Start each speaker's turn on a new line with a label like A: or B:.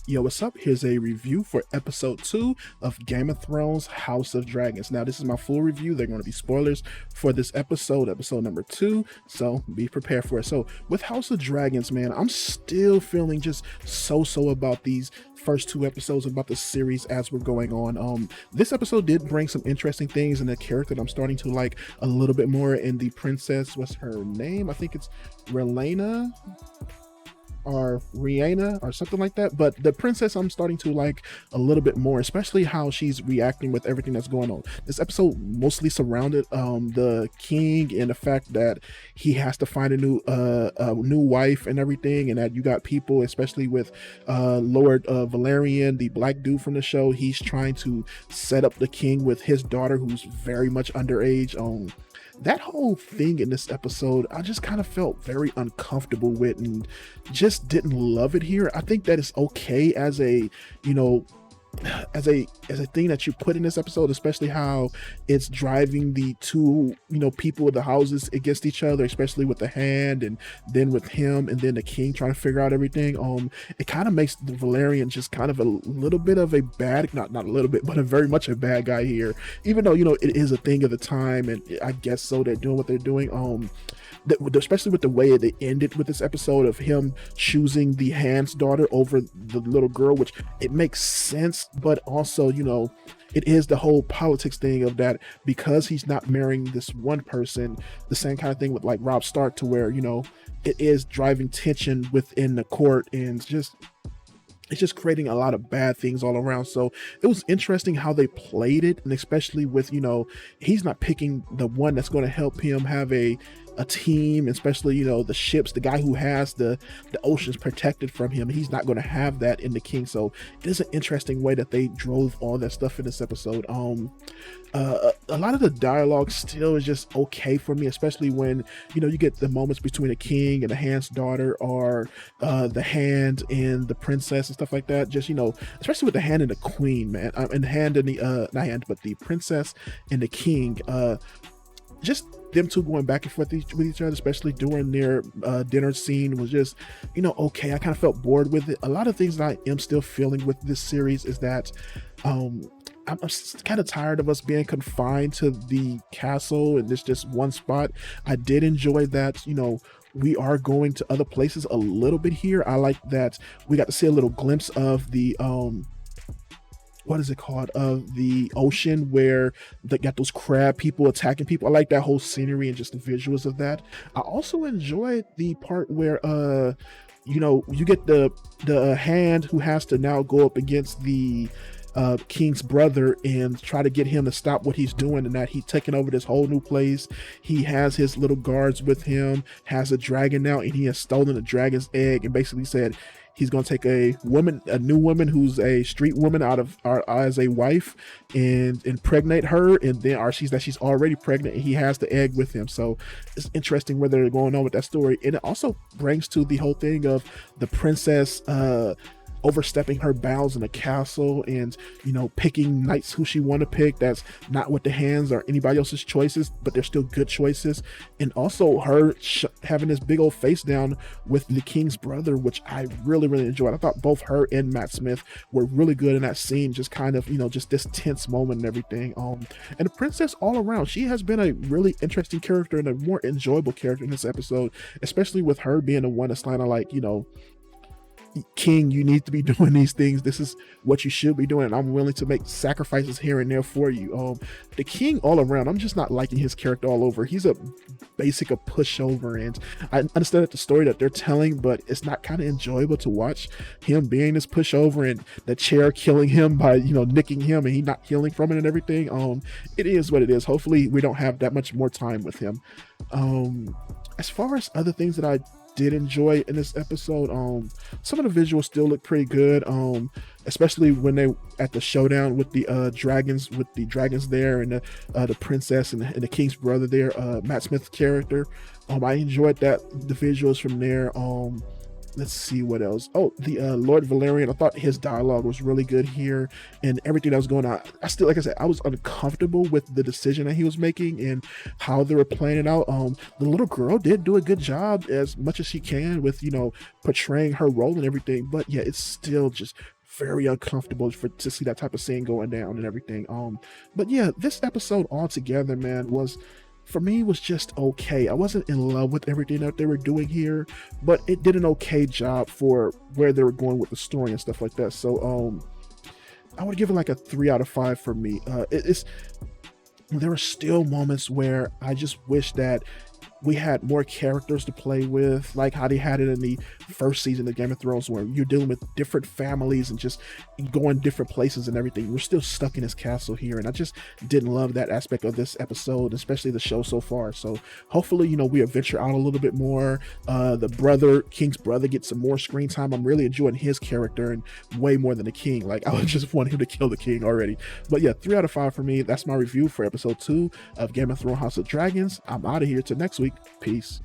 A: Yo, what's up? Here's a review for episode 2 of Game of Thrones House of Dragons. Now, this is my full review. They're going to be spoilers for this episode number 2, so be prepared for it. So, with House of Dragons, man, I'm still feeling just so about these first 2 episodes about the series as we're going on. This episode did bring some interesting things in the character that I'm starting to like a little bit more in the princess. What's her name? I think it's Relena or Rihanna or something like that. But the princess I'm starting to like a little bit more, especially how she's reacting with everything that's going on. This episode mostly surrounded the king and the fact that he has to find a new wife and everything, and that you got people, especially with Lord Velaryon, the black dude from the show. He's trying to set up the king with his daughter, who's very much underage. That whole thing in this episode, I just kind of felt very uncomfortable with and just didn't love it here. I think that it's okay as a, you know, as a thing that you put in this episode, especially how it's driving the two, people of the houses against each other, especially with the hand and then with him and then the king trying to figure out everything. It kind of makes the Valerian just kind of a little bit of a bad, not a little bit, but a very much a bad guy here, even though it is a thing of the time, and I guess so they're doing what they're doing. Especially with the way they ended with this episode of him choosing the hand's daughter over the little girl, which it makes sense, but also, it is the whole politics thing of that, because he's not marrying this one person, the same kind of thing with like Rob Stark, to where, it is driving tension within the court, and it's just creating a lot of bad things all around. So it was interesting how they played it, and especially with, he's not picking the one that's going to help him have a team, especially, the ships, the guy who has the oceans protected from him. He's not going to have that in the king. So it is an interesting way that they drove all that stuff in this episode. A lot of the dialogue still is just okay for me, especially when, you get the moments between the king and the hand's daughter, or the hand and the princess and stuff like that. Just, especially with the hand and the queen, man, and the hand and the not hand, but the princess and the king, just them two going back and forth with each other, especially during their dinner scene, was just, okay. I kind of felt bored with it. A lot of things that I am still feeling with this series is that I'm kind of tired of us being confined to the castle and this just one spot. I did enjoy that, we are going to other places a little bit here. I like that we got to see a little glimpse of the what is it called, of the ocean, where they got those crab people attacking people. I like that whole scenery and just the visuals of that. I also enjoyed the part where you get the hand who has to now go up against the king's brother and try to get him to stop what he's doing, and that he's taking over this whole new place. He has his little guards with him, has a dragon now, and he has stolen a dragon's egg, and basically said he's going to take a new woman who's a street woman out of as a wife, and impregnate her, and then she's already pregnant, and he has the egg with him. So it's interesting where they're going on with that story, and it also brings to the whole thing of the princess overstepping her bounds in the castle, and picking knights who she want to pick. That's not what the hands or anybody else's choices, but they're still good choices. And also her having this big old face down with the king's brother, which I really enjoyed. I thought both her and Matt Smith were really good in that scene, just kind of, just this tense moment and everything. And the princess all around, she has been a really interesting character and a more enjoyable character in this episode, especially with her being the one that's kind of like, king, you need to be doing these things. This is what you should be doing, and I'm willing to make sacrifices here and there for you. The king all around, I'm just not liking his character all over. He's a pushover, and I understand that the story that they're telling, but it's not kind of enjoyable to watch him being this pushover, and the chair killing him by nicking him, and he not healing from it and everything. It is what it is. Hopefully we don't have that much more time with him. As far as other things that I did enjoy in this episode, some of the visuals still look pretty good, especially when they at the showdown with the dragons there, and the princess and the king's brother there, Matt Smith's character. I enjoyed the visuals from there. let's see what else. Oh, the Lord Velaryon, I thought his dialogue was really good here, and everything that was going on. I still, like I said, I was uncomfortable with the decision that he was making and how they were playing it out. The little girl did do a good job as much as she can with, portraying her role and everything, but yeah, it's still just very uncomfortable to see that type of scene going down and everything. But yeah, this episode altogether, man, was, for me, was just okay. I wasn't in love with everything that they were doing here, but it did an okay job for where they were going with the story and stuff like that. So I would give it like a 3 out of 5 for me. There were still moments where I just wish that we had more characters to play with, like how they had it in the first season of Game of Thrones, where you're dealing with different families and just going different places and everything. We're still stuck in this castle here, and I just didn't love that aspect of this episode, especially the show so far. So hopefully, we adventure out a little bit more. King's brother gets some more screen time. I'm really enjoying his character, and way more than the king. Like, I would just want him to kill the king already. But yeah, 3 out of 5 for me. That's my review for episode 2 of Game of Thrones House of Dragons. I'm out of here till next week. Peace.